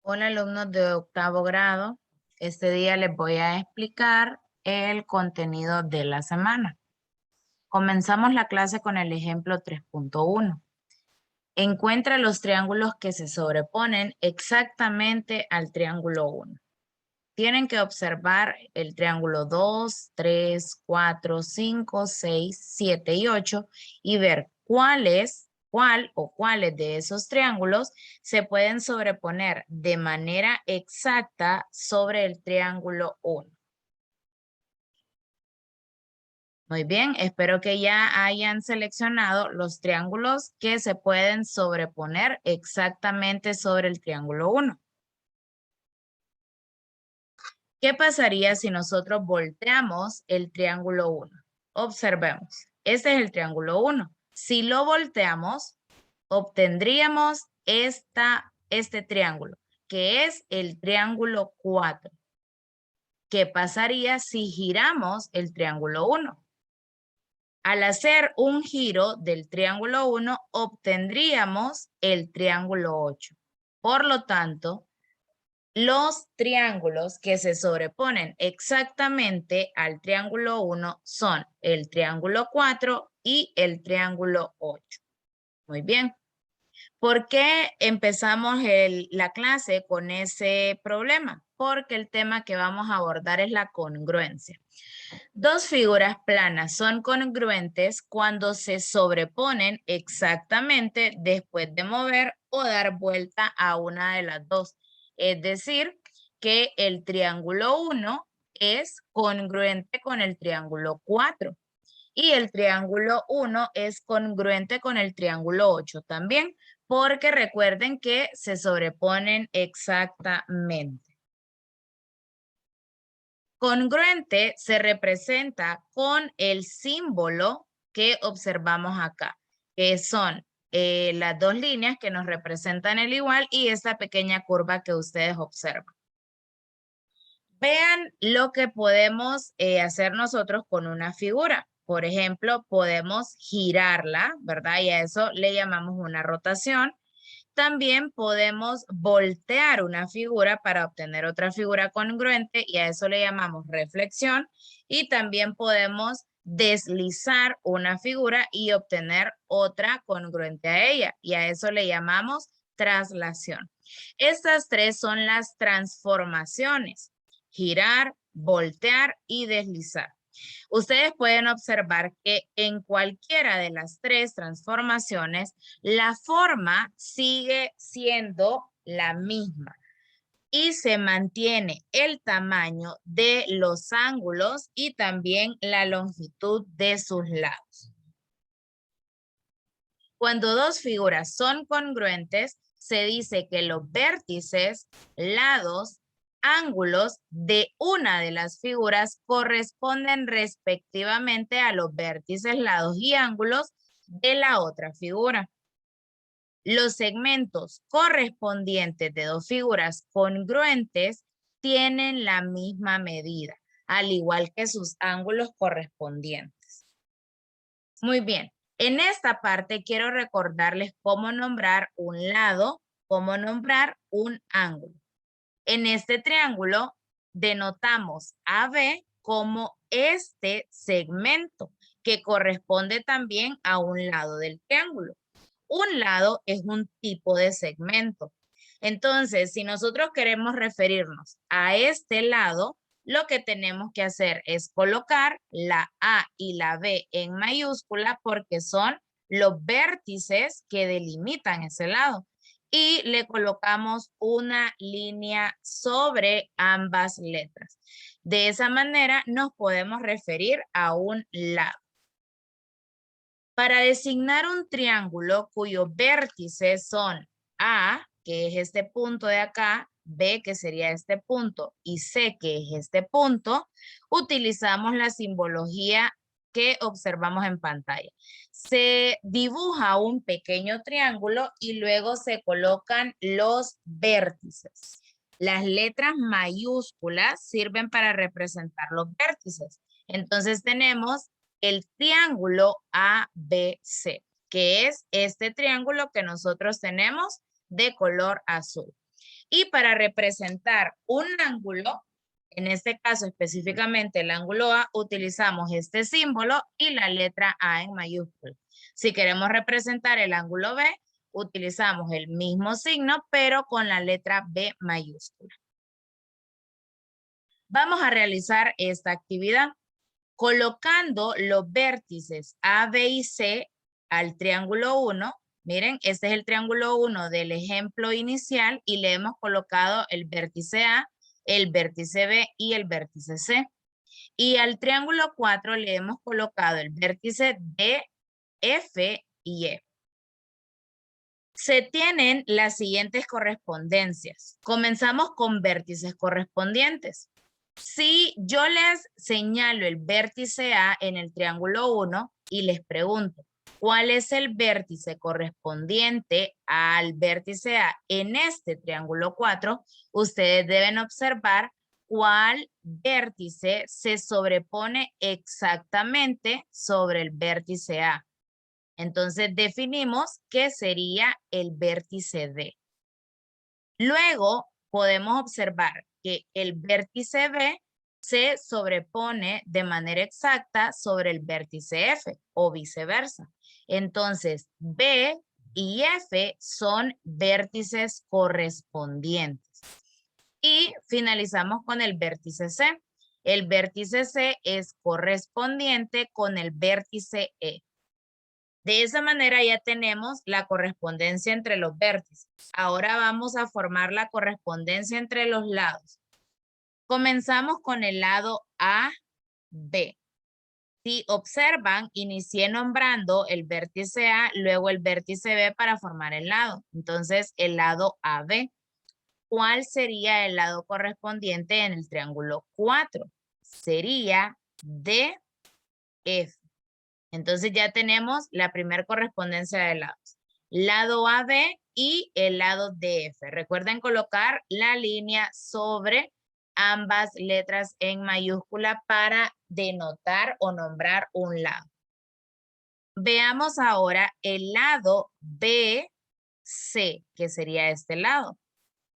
Hola alumnos de octavo grado, este día les voy a explicar el contenido de la semana. Comenzamos la clase con el ejemplo 3.1. Encuentra los triángulos que se sobreponen exactamente al triángulo 1. Tienen que observar el triángulo 2, 3, 4, 5, 6, 7 y 8 y ver cuál o cuáles de esos triángulos se pueden sobreponer de manera exacta sobre el triángulo 1. Muy bien, espero que ya hayan seleccionado los triángulos que se pueden sobreponer exactamente sobre el triángulo 1. ¿Qué pasaría si nosotros volteamos el triángulo 1? Observemos, este es el triángulo 1. Si lo volteamos, obtendríamos este triángulo, que es el triángulo 4. ¿Qué pasaría si giramos el triángulo 1? Al hacer un giro del triángulo 1, obtendríamos el triángulo 8. Por lo tanto, los triángulos que se sobreponen exactamente al triángulo 1 son el triángulo 4 y el triángulo 8. Muy bien. ¿Por qué empezamos la clase con ese problema? Porque el tema que vamos a abordar es la congruencia. Dos figuras planas son congruentes cuando se sobreponen exactamente después de mover o dar vuelta a una de las dos. Es decir, que el triángulo 1 es congruente con el triángulo 4 y el triángulo 1 es congruente con el triángulo 8 también, porque recuerden que se sobreponen exactamente. Congruente se representa con el símbolo que observamos acá, que son las dos líneas que nos representan el igual y esta pequeña curva que ustedes observan. Vean lo que podemos hacer nosotros con una figura. Por ejemplo, podemos girarla, ¿verdad? Y a eso le llamamos una rotación. También podemos voltear una figura para obtener otra figura congruente y a eso le llamamos reflexión. Y también podemos deslizar una figura y obtener otra congruente a ella y a eso le llamamos traslación. Estas tres son las transformaciones: girar, voltear y deslizar. Ustedes pueden observar que en cualquiera de las tres transformaciones, la forma sigue siendo la misma y se mantiene el tamaño de los ángulos y también la longitud de sus lados. Cuando dos figuras son congruentes, se dice que los vértices, lados, ángulos de una de las figuras corresponden respectivamente a los vértices, lados y ángulos de la otra figura. Los segmentos correspondientes de dos figuras congruentes tienen la misma medida, al igual que sus ángulos correspondientes. Muy bien, en esta parte quiero recordarles cómo nombrar un lado, cómo nombrar un ángulo. En este triángulo denotamos AB como este segmento que corresponde también a un lado del triángulo. Un lado es un tipo de segmento. Entonces, si nosotros queremos referirnos a este lado, lo que tenemos que hacer es colocar la A y la B en mayúscula porque son los vértices que delimitan ese lado. Y le colocamos una línea sobre ambas letras. De esa manera nos podemos referir a un lado. Para designar un triángulo cuyos vértices son A, que es este punto de acá, B, que sería este punto, y C, que es este punto, utilizamos la simbología que observamos en pantalla. Se dibuja un pequeño triángulo y luego se colocan los vértices. Las letras mayúsculas sirven para representar los vértices. Entonces tenemos el triángulo ABC, que es este triángulo que nosotros tenemos de color azul. Y para representar un ángulo, en este caso específicamente el ángulo A, utilizamos este símbolo y la letra A en mayúscula. Si queremos representar el ángulo B, utilizamos el mismo signo, pero con la letra B mayúscula. Vamos a realizar esta actividad colocando los vértices A, B y C al triángulo 1. Miren, este es el triángulo 1 del ejemplo inicial y le hemos colocado el vértice A, el vértice B y el vértice C. Y al triángulo 4 le hemos colocado el vértice D, F y E. Se tienen las siguientes correspondencias. Comenzamos con vértices correspondientes. Si yo les señalo el vértice A en el triángulo 1 y les pregunto, ¿cuál es el vértice correspondiente al vértice A en este triángulo 4? Ustedes deben observar cuál vértice se sobrepone exactamente sobre el vértice A. Entonces definimos que sería el vértice D. Luego podemos observar que el vértice B se sobrepone de manera exacta sobre el vértice F o viceversa. Entonces B y F son vértices correspondientes. Y finalizamos con el vértice C. El vértice C es correspondiente con el vértice E. De esa manera ya tenemos la correspondencia entre los vértices. Ahora vamos a formar la correspondencia entre los lados. Comenzamos con el lado AB. Si observan, inicié nombrando el vértice A, luego el vértice B para formar el lado. Entonces, el lado AB. ¿Cuál sería el lado correspondiente en el triángulo 4? Sería DF. Entonces ya tenemos la primera correspondencia de lados. Lado AB y el lado DF. Recuerden colocar la línea sobre ambas letras en mayúscula para denotar o nombrar un lado. Veamos ahora el lado BC, que sería este lado.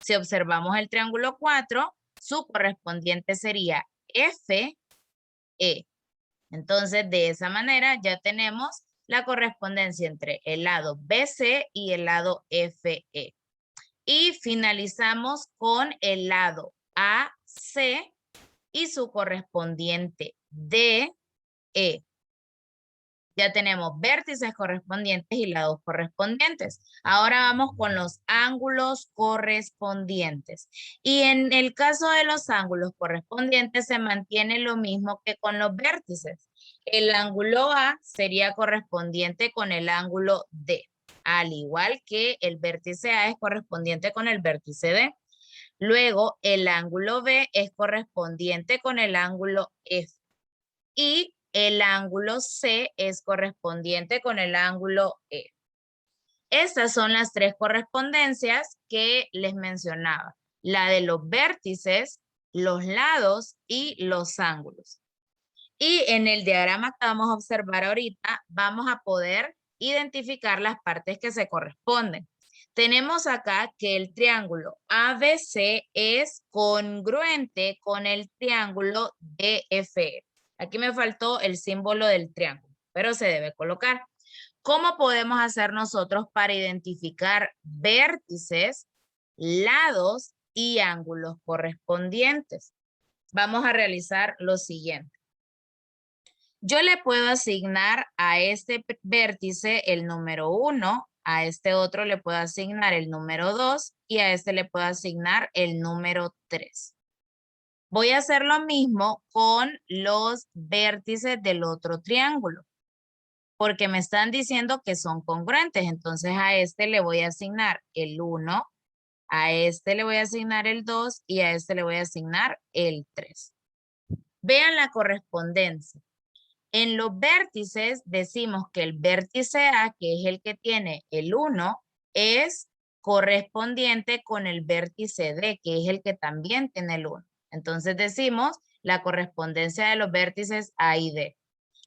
Si observamos el triángulo 4, su correspondiente sería FE. Entonces, de esa manera ya tenemos la correspondencia entre el lado BC y el lado FE. Y finalizamos con el lado AC y su correspondiente DE. Ya tenemos vértices correspondientes y lados correspondientes. Ahora vamos con los ángulos correspondientes. Y en el caso de los ángulos correspondientes se mantiene lo mismo que con los vértices. El ángulo A sería correspondiente con el ángulo D, al igual que el vértice A es correspondiente con el vértice D. Luego, el ángulo B es correspondiente con el ángulo F. Y el ángulo C es correspondiente con el ángulo E. Estas son las tres correspondencias que les mencionaba. La de los vértices, los lados y los ángulos. Y en el diagrama que vamos a observar ahorita, vamos a poder identificar las partes que se corresponden. Tenemos acá que el triángulo ABC es congruente con el triángulo DFE. Aquí me faltó el símbolo del triángulo, pero se debe colocar. ¿Cómo podemos hacer nosotros para identificar vértices, lados y ángulos correspondientes? Vamos a realizar lo siguiente. Yo le puedo asignar a este vértice el número 1, a este otro le puedo asignar el número 2 y a este le puedo asignar el número 3. Voy a hacer lo mismo con los vértices del otro triángulo, porque me están diciendo que son congruentes. Entonces a este le voy a asignar el 1, a este le voy a asignar el 2 y a este le voy a asignar el 3. Vean la correspondencia. En los vértices decimos que el vértice A, que es el que tiene el 1, es correspondiente con el vértice D, que es el que también tiene el 1. Entonces decimos la correspondencia de los vértices A y D.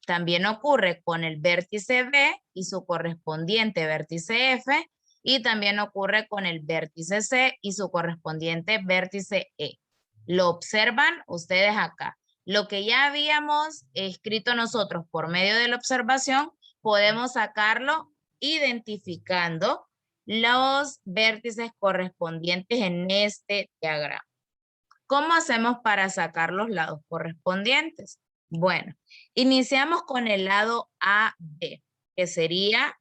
También ocurre con el vértice B y su correspondiente vértice F, Y también ocurre con el vértice C y su correspondiente vértice E. Lo observan ustedes acá. Lo que ya habíamos escrito nosotros por medio de la observación, podemos sacarlo identificando los vértices correspondientes en este diagrama. ¿Cómo hacemos para sacar los lados correspondientes? Bueno, iniciamos con el lado AB, que sería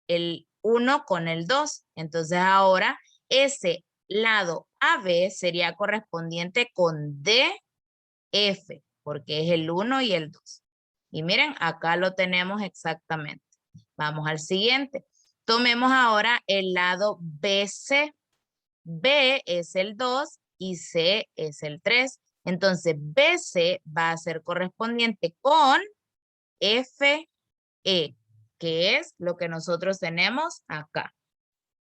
el 1 con el 2. Entonces ahora ese lado AB sería correspondiente con DF, porque es el 1 y el 2. Y miren, acá lo tenemos exactamente. Vamos al siguiente. Tomemos ahora el lado BC. B es el 2 y C es el 3. Entonces, BC va a ser correspondiente con FE, que es lo que nosotros tenemos acá.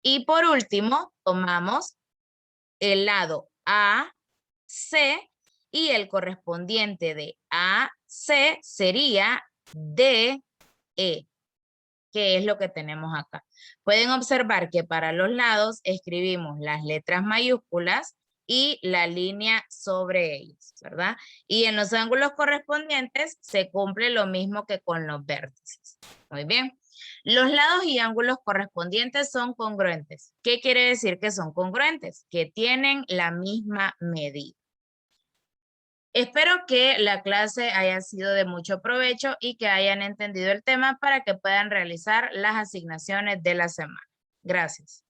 Y por último, tomamos el lado AC y el correspondiente de AC sería DE, que es lo que tenemos acá. Pueden observar que para los lados escribimos las letras mayúsculas y la línea sobre ellos, ¿verdad? Y en los ángulos correspondientes se cumple lo mismo que con los vértices. Muy bien. Los lados y ángulos correspondientes son congruentes. ¿Qué quiere decir que son congruentes? Que tienen la misma medida. Espero que la clase haya sido de mucho provecho y que hayan entendido el tema para que puedan realizar las asignaciones de la semana. Gracias.